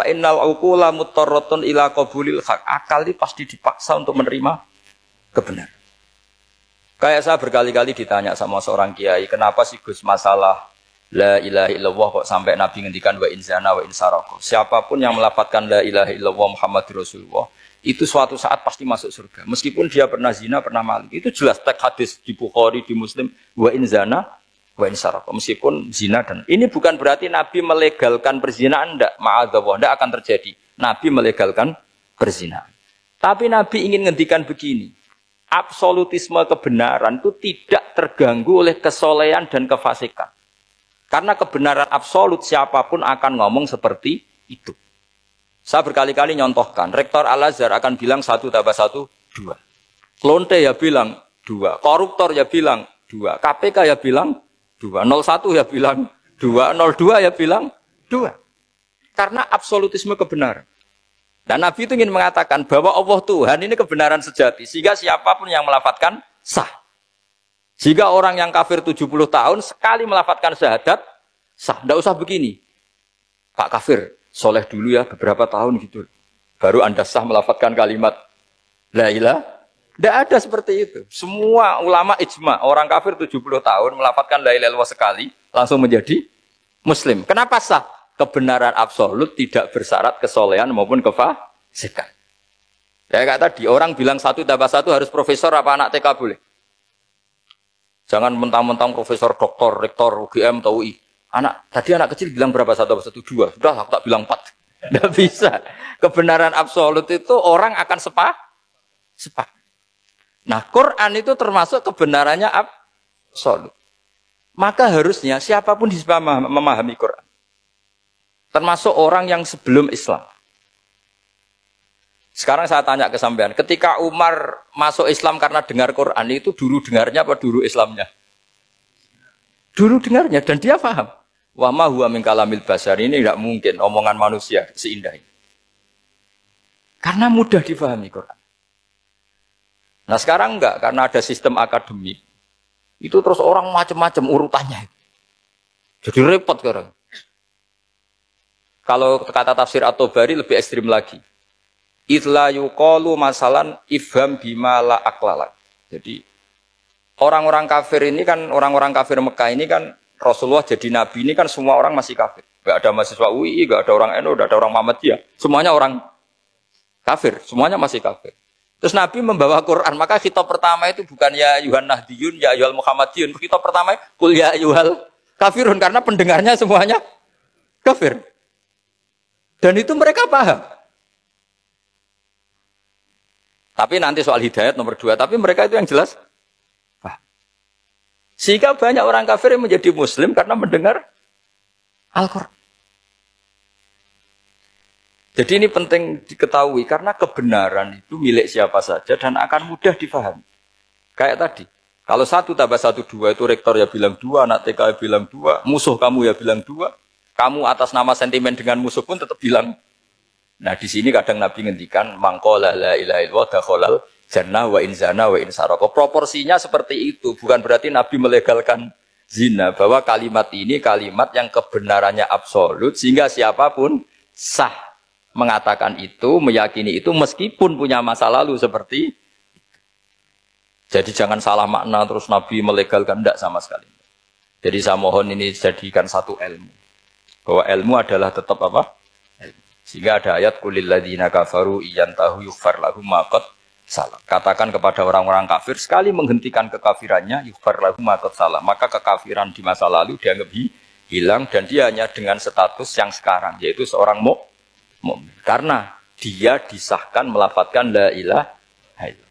fa innal uqula muttarratun ila qabulil haq. Akal ini pasti dipaksa untuk menerima kebenaran. Kayak saya berkali-kali ditanya sama seorang kiai, kenapa sih Gus masalah la ilaha illallah kok sampai Nabi ngendikan wa in zana wa in saraka. Siapapun yang melafadzkan la ilaha illallah Muhammadur Rasulullah itu suatu saat pasti masuk surga. Meskipun dia pernah zina, pernah maling. Itu jelas teks hadis di Bukhari, di Muslim, wa in zana wa in saraka. Meskipun zina dan ini bukan berarti Nabi melegalkan perzinahan, enggak, ma'adzallah, enggak akan terjadi. Nabi melegalkan perzinahan. Tapi Nabi ingin ngendikan begini. Absolutisme kebenaran itu tidak terganggu oleh kesolehan dan kefasikan. Karena kebenaran absolut siapapun akan ngomong seperti itu. Saya berkali-kali nyontohkan, Rektor Al-Azhar akan bilang 1 tambah 1, 2. Klonte ya bilang 2, koruptor ya bilang 2, KPK ya bilang 2, 01 ya bilang 2, 02 ya bilang 2. Karena absolutisme kebenaran. Dan Nabi itu ingin mengatakan bahwa Allah Tuhan ini kebenaran sejati. Sehingga siapapun yang melafadzkan sah. Jika orang yang kafir 70 tahun sekali melafadzkan syahadat, sah. Tidak usah begini. Pak kafir, soleh dulu ya beberapa tahun gitu. Baru Anda sah melafadzkan kalimat la ilaha. Tidak ada seperti itu. Semua ulama ijma, orang kafir 70 tahun melafadzkan la ilaha illallah sekali, langsung menjadi muslim. Kenapa sah? Kebenaran absolut tidak bersyarat kesolehan maupun kefasikan. Ya kayak tadi, orang bilang 1 tambah 1 harus profesor apa anak TK boleh? Jangan mentang-mentang profesor, doktor, rektor, UGM, atau UI. Tadi anak kecil bilang berapa 1 tambah 1? 2. Sudah, aku tak bilang 4. Tidak bisa. Kebenaran absolut itu orang akan sepak. Nah, Quran itu termasuk kebenarannya absolut. Maka harusnya siapapun bisa memahami Quran. Termasuk orang yang sebelum Islam. Sekarang saya tanya ke sampean, ketika Umar masuk Islam karena dengar Quran, itu dulu dengarnya apa dulu Islamnya? Dulu dengarnya, dan dia paham. Wa ma huwa min kalamil basar, ini tidak mungkin omongan manusia seindah ini. Karena mudah difahami Quran. Nah sekarang enggak, karena ada sistem akademik. Itu terus orang macam-macam urutannya. Jadi repot sekarang. Kalau kata tafsir At-Tabari lebih ekstrim lagi. Idla yuqalu masalan ifham bima la aqlalak. Jadi orang-orang kafir ini kan, orang-orang kafir Mekah ini kan Rasulullah jadi nabi ini kan semua orang masih kafir. Enggak ada mahasiswa UI, enggak ada orang NU, enggak ada orang Muhammadiyah. Semuanya orang kafir, semuanya masih kafir. Terus Nabi membawa Quran, maka khitab pertama itu bukan ya ayuhan nahdiyun, ya ayuhal Muhammadiyun. Khitab pertama kul ya ayuhal kafirun, karena pendengarnya semuanya kafir. Dan itu mereka paham. Tapi nanti soal hidayat nomor 2. Tapi mereka itu yang jelas paham. Sehingga banyak orang kafir yang menjadi muslim karena mendengar Al-Quran. Jadi ini penting diketahui. Karena kebenaran itu milik siapa saja dan akan mudah difahami. Kayak tadi. Kalau 1 tambah 1, 2 itu rektor ya bilang 2, anak TK ya bilang 2, musuh kamu ya bilang 2. Kamu atas nama sentimen dengan musuh pun tetap bilang. Nah di sini kadang Nabi ngendikan mangqala la ilaha illallah dakhalal jannah wa in zana wa in saraka. Proporsinya seperti itu, bukan berarti Nabi melegalkan zina, bahwa kalimat ini kalimat yang kebenarannya absolut sehingga siapapun sah mengatakan itu, meyakini itu meskipun punya masa lalu seperti itu. Jadi jangan salah makna terus Nabi melegalkan, tidak sama sekali. Jadi saya mohon ini jadikan satu ilmu. Bahwa ilmu adalah tetap apa? Ilmu. Sehingga ada ayat kulil ladzina kafaru iyantahu yughfar lahum ma qad salah. Katakan kepada orang-orang kafir sekali menghentikan kekafirannya yughfar lahum ma qad salah. Maka kekafiran di masa lalu dianggap hilang dan dia hanya dengan status yang sekarang yaitu seorang mukmin. Karena dia disahkan melafadzkan la ilaha illallah.